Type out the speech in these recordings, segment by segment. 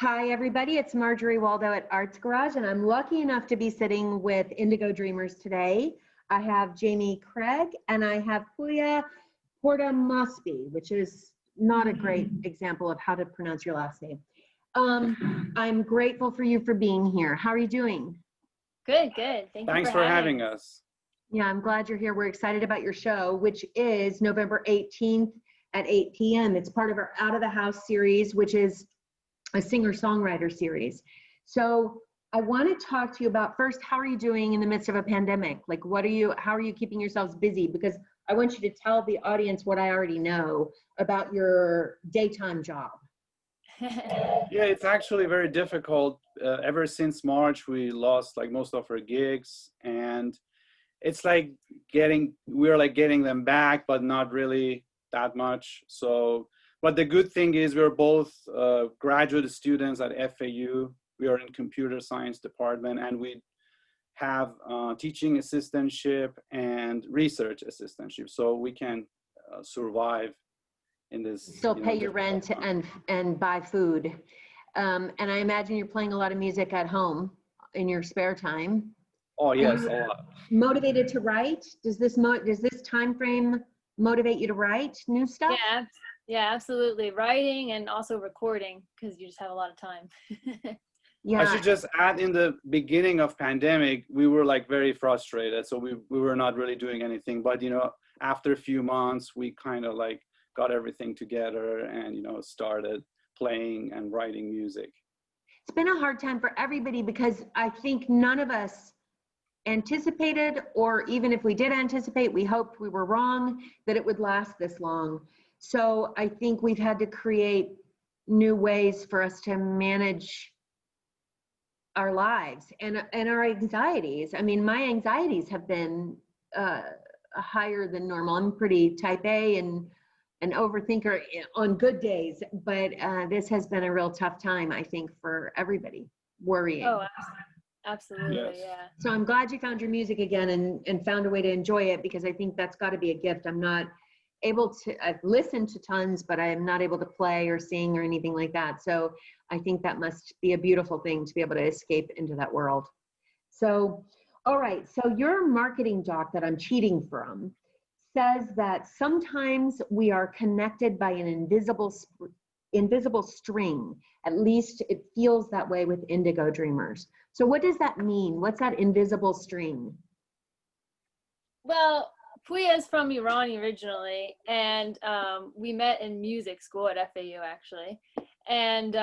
Hi, everybody. It's Marjorie Waldo at Arts Garage, and I'm lucky enough to be sitting with Indigo Dreamers today. I have Jamie Craig, and I have Pouya Pourtahmasbi, which is not a great example of how to pronounce your last name. I'm grateful for you for being here. How are you doing? Good, good. Thanks for having us. Yeah, I'm glad you're here. We're excited about your show, which is November 18th at 8 p.m. It's part of our Out of the House series, which is a singer-songwriter series. So I want to talk to you about first, how are you doing in the midst of a pandemic? Like, how are you keeping yourselves busy? Because I want you to tell the audience what I already know about your daytime job. Yeah, it's actually very difficult. Ever since March, we lost like most of our gigs, and it's like we're getting them back, but not really that much. So, but the good thing is we're both graduate students at FAU. We are in computer science department, and we have teaching assistantship and research assistantship, so we can survive in this. Still pay your rent and buy food. And I imagine you're playing a lot of music at home in your spare time. Oh yes, a lot. Motivated to write? Does this time frame motivate you to write new stuff? Yeah, absolutely. Writing and also recording, because you just have a lot of time. Yeah. I should just add, in the beginning of pandemic, we were like very frustrated. So we were not really doing anything, but after a few months, we kind of like got everything together and, started playing and writing music. It's been a hard time for everybody because I think none of us anticipated, or even if we did anticipate, we hoped we were wrong, that it would last this long. So I think we've had to create new ways for us to manage our lives and our anxieties. I mean, my anxieties have been higher than normal. I'm pretty type A and an overthinker on good days, but this has been a real tough time, I think, for everybody, worrying. Oh, absolutely, Yes. Yeah. So I'm glad you found your music again and found a way to enjoy it, because I think that's got to be a gift. I'm not able to, I've listened to tons, but I am not able to play or sing or anything like that. So I think that must be a beautiful thing to be able to escape into that world. So, all right. So your marketing doc that I'm cheating from says that sometimes we are connected by an invisible string. At least it feels that way with Indigo Dreamers. So what does that mean? What's that invisible string? Well, Pouya is from Iran originally, and we met in music school at FAU actually, and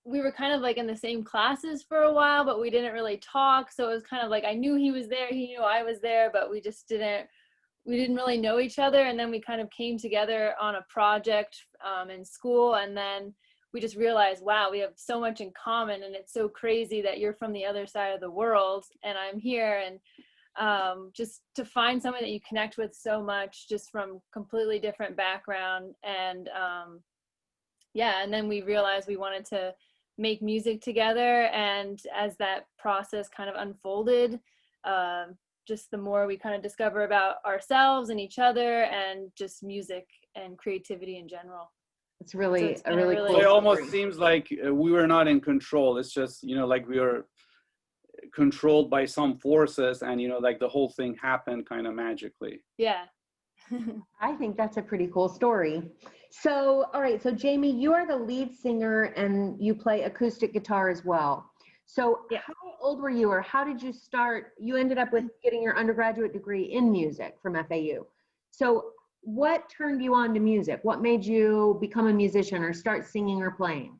we were kind of like in the same classes for a while, but we didn't really talk. So it was kind of like I knew he was there, he knew I was there, but we didn't really know each other. And then we kind of came together on a project in school, and then we just realized, wow, we have so much in common, and it's so crazy that you're from the other side of the world and I'm here, and just to find someone that you connect with so much, just from completely different background. And and then we realized we wanted to make music together, and as that process kind of unfolded, just the more we kind of discover about ourselves and each other and just music and creativity in general. It's really So a really cool It story. almost seems like we were not in control. It's just, like we were controlled by some forces, and, like the whole thing happened kind of magically. Yeah. I think that's a pretty cool story. So, all right. So Jamie, you are the lead singer and you play acoustic guitar as well. So Yeah. How old were you, or how did you start? You ended up with getting your undergraduate degree in music from FAU. So what turned you on to music? What made you become a musician or start singing or playing?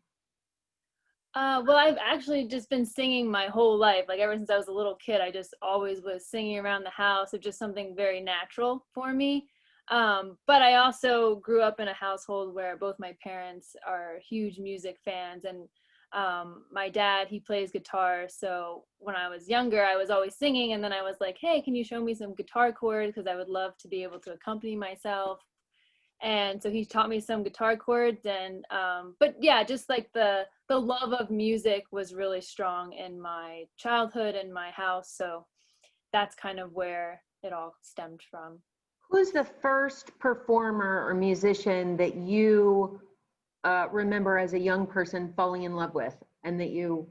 Well, I've actually just been singing my whole life. Like ever since I was a little kid, I just always was singing around the house. It's just something very natural for me. But I also grew up in a household where both my parents are huge music fans, and my dad, he plays guitar. So when I was younger, I was always singing, and then I was like, hey, can you show me some guitar chords? Because I would love to be able to accompany myself. And so he taught me some guitar chords, and but yeah, just like the love of music was really strong in my childhood and my house. So that's kind of where it all stemmed from. Who's the first performer or musician that you remember as a young person falling in love with and that you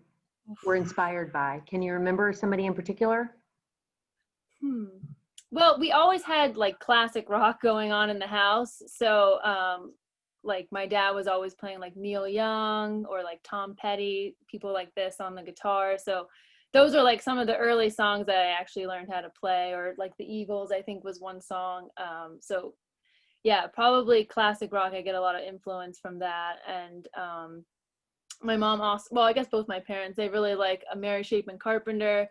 were inspired by? Can you remember somebody in particular? Well, we always had like classic rock going on in the house. So like my dad was always playing like Neil Young or like Tom Petty, people like this on the guitar. So those are like some of the early songs that I actually learned how to play, or like the Eagles, I think was one song. So yeah, probably classic rock. I get a lot of influence from that. And my mom also, well, I guess both my parents, they really like Mary Chapin Carpenter.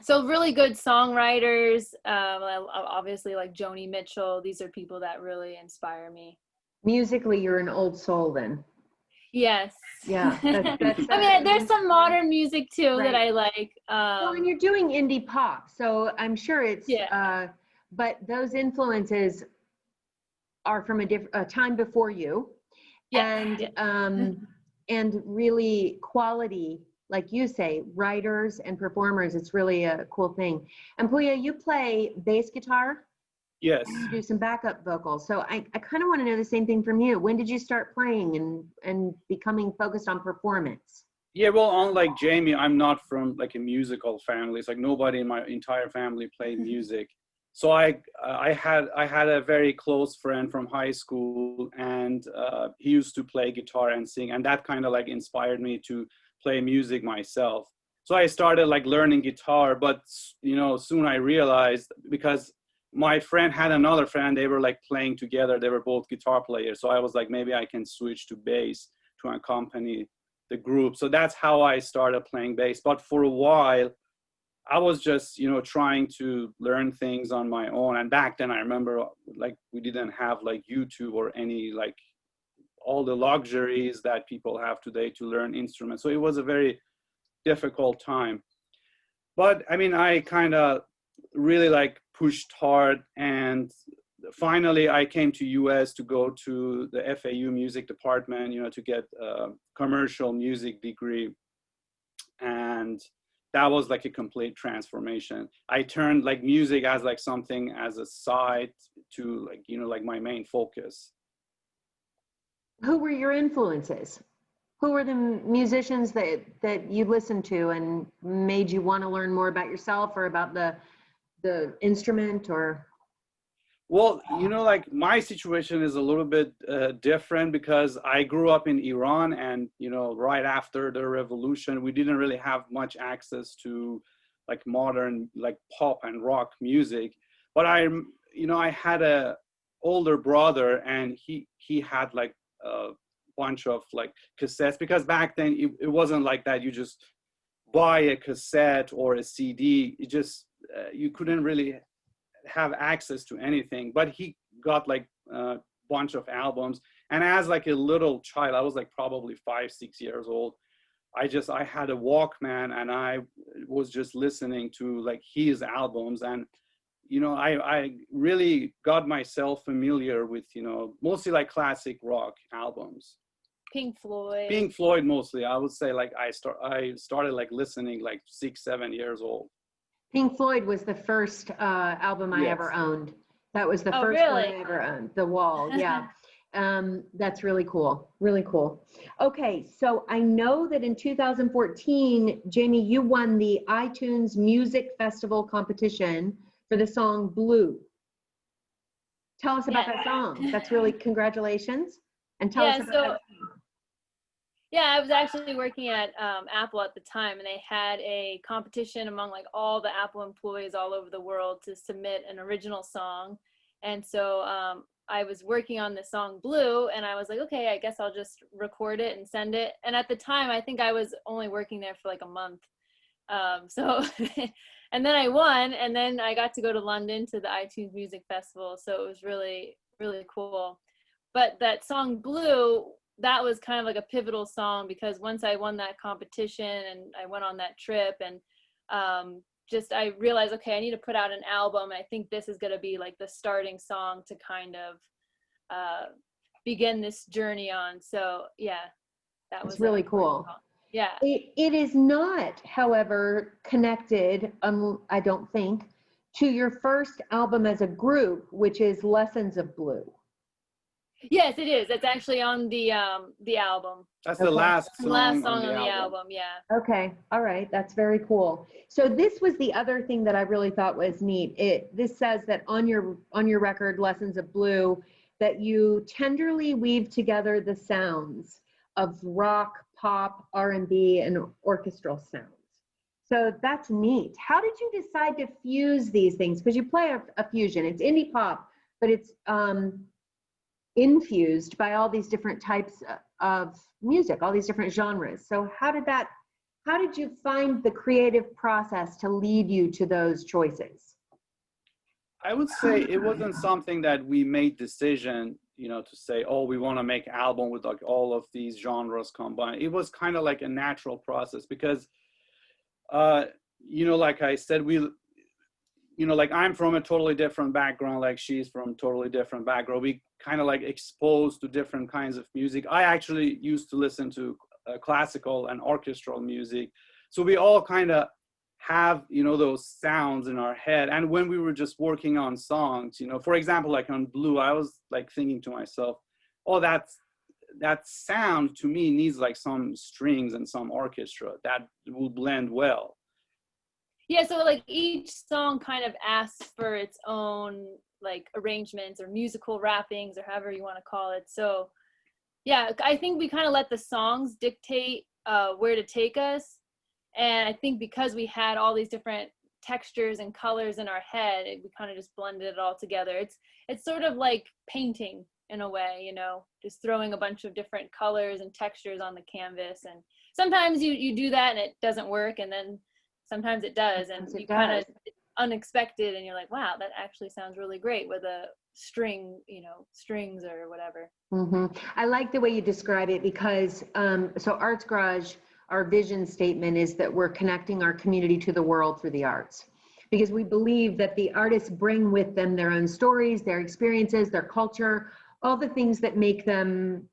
So really good songwriters. I obviously like Joni Mitchell. These are people that really inspire me. Musically, you're an old soul then. Yes. Yeah. I mean, there's some modern music too that Right. I like. Well, and you're doing indie pop, so I'm sure it's, Yeah. but those influences are from a time before you. Yeah. And really quality, like you say, writers and performers. It's really a cool thing. And Pouya, you play bass guitar. Yes. And you do some backup vocals. So I kind of want to know the same thing from you. When did you start playing and becoming focused on performance? Yeah, well, unlike Jamie, I'm not from like a musical family. It's like nobody in my entire family played music. So I had a very close friend from high school, and he used to play guitar and sing, and that kind of like inspired me to play music myself. So I started like learning guitar, but you know, soon I realized, because my friend had another friend, they were like playing together, they were both guitar players. So I was like, maybe I can switch to bass to accompany the group. So that's how I started playing bass. But for a while, I was just, you know, trying to learn things on my own. And back then I remember like we didn't have like YouTube or any like all the luxuries that people have today to learn instruments. So it was a very difficult time. But I mean, I kind of really like pushed hard, and finally I came to US to go to the FAU music department, you know, to get a commercial music degree. And that was like a complete transformation. I turned like music as like something as a side to like, you know, like my main focus. Who were your influences? Who were the musicians that you listened to and made you want to learn more about yourself or about the instrument? Or Well, you know, like my situation is a little bit different, because I grew up in Iran, and, you know, right after the revolution, we didn't really have much access to like modern, like pop and rock music. But you know, I had a older brother, and he had like a bunch of like cassettes, because back then it wasn't like that. You just buy a cassette or a CD. It just, you couldn't really have access to anything. But he got like a bunch of albums, and as like a little child, I was like probably 5-6 years old, I had a Walkman, and I was just listening to like his albums. And you know, I really got myself familiar with, you know, mostly like classic rock albums. Pink Floyd. Pink Floyd mostly. I would say like I started like listening like 6-7 years old. Pink Floyd was the first album I ever owned. That was the first one I ever owned, The Wall. Yeah. That's really cool. Really cool. Okay, so I know that in 2014, Jamie, you won the iTunes Music Festival competition for the song Blue. Tell us about that song. That's really, congratulations. And tell us about that. Yeah, I was actually working at Apple at the time, and they had a competition among like all the Apple employees all over the world to submit an original song. And so I was working on the song Blue, and I was like, okay, I guess I'll just record it and send it. And at the time, I think I was only working there for like a month. And then I won, and then I got to go to London to the iTunes Music Festival. So it was really, really cool. But that song Blue, that was kind of like a pivotal song, because once I won that competition and I went on that trip, and I realized, okay, I need to put out an album. I think this is going to be like the starting song to kind of begin this journey on. So yeah, that was really cool. Yeah. It is not, however, connected, I don't think, to your first album as a group, which is Lessons of Blue. Yes, it is. It's actually on the album. That's Okay. the last The song, last song on the album. yeah. Okay, all right, that's very cool. So this was the other thing that I really thought was neat. This says that on your record, Lessons of Blue, that you tenderly weave together the sounds of rock, pop, R&B, and orchestral sounds. So that's neat. How did you decide to fuse these things? Because you play a fusion. It's indie pop, but it's infused by all these different types of music, all these different genres. So how did you find the creative process to lead you to those choices? I would say it wasn't something that we made decision, to say, oh, we want to make an album with like all of these genres combined. It was kind of like a natural process because, like I said, like I'm from a totally different background, like she's from totally different background. We kind of like exposed to different kinds of music. I actually used to listen to classical and orchestral music. So we all kind of have, those sounds in our head. And when we were just working on songs, for example, like on Blue, I was like thinking to myself, oh, that sound to me needs like some strings and some orchestra that will blend well. Yeah, so like each song kind of asks for its own like arrangements or musical wrappings or however you want to call it. So yeah, I think we kind of let the songs dictate where to take us. And I think because we had all these different textures and colors in our head, we kind of just blended it all together. It's sort of like painting in a way, just throwing a bunch of different colors and textures on the canvas. And sometimes you do that and it doesn't work, and then sometimes it does, and you kind of unexpected, and you're like, wow, that actually sounds really great with a string, strings or whatever. Mm-hmm. I like the way you describe it because, so Arts Garage, our vision statement is that we're connecting our community to the world through the arts, because we believe that the artists bring with them their own stories, their experiences, their culture, all the things that make them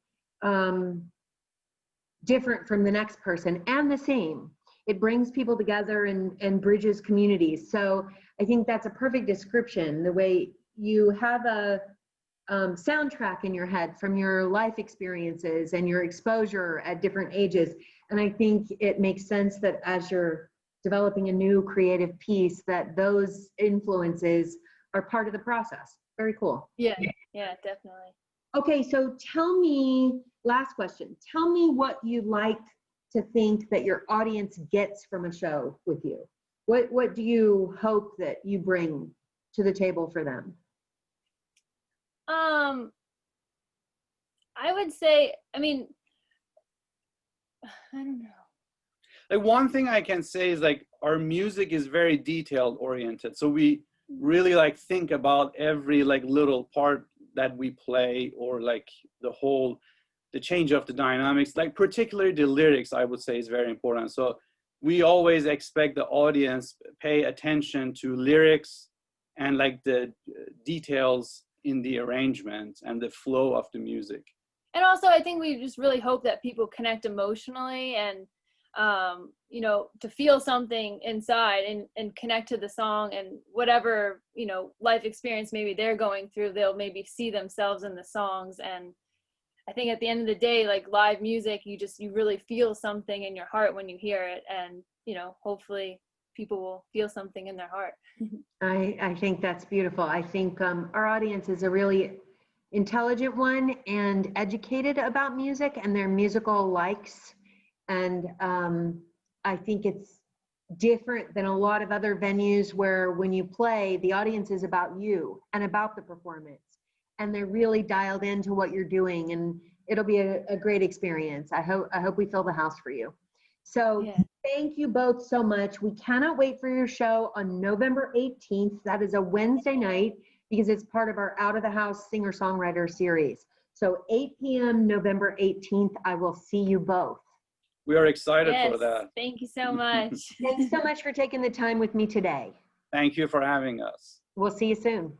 different from the next person and the same. It brings people together and bridges communities. So I think that's a perfect description, the way you have a soundtrack in your head from your life experiences and your exposure at different ages. And I think it makes sense that as you're developing a new creative piece, that those influences are part of the process. Very cool. Yeah, definitely. Okay, so tell me, last question, tell me what you'd like to think that your audience gets from a show with you. What do you hope that you bring to the table for them? I would say, I don't know. Like one thing I can say is like our music is very detailed oriented. So we really like think about every like little part that we play, or like the change of the dynamics, like particularly the lyrics, I would say is very important. So we always expect the audience pay attention to lyrics and like the details in the arrangement and the flow of the music. And also, I think we just really hope that people connect emotionally and, to feel something inside and connect to the song, and whatever, life experience maybe they're going through, they'll maybe see themselves in the songs. And I think at the end of the day, like live music, you really feel something in your heart when you hear it. And, hopefully people will feel something in their heart. I think that's beautiful. I think our audience is a really intelligent one and educated about music and their musical likes. And I think it's different than a lot of other venues where when you play, the audience is about you and about the performance. And they're really dialed into what you're doing, and it'll be a great experience. I hope we fill the house for you. So yeah. Thank you both so much. We cannot wait for your show on November 18th. That is a Wednesday night, because it's part of our Out of the House Singer-Songwriter series. So 8 p.m. November 18th, I will see you both. We are excited for that. Thank you so much. Thanks so much for taking the time with me today. Thank you for having us. We'll see you soon.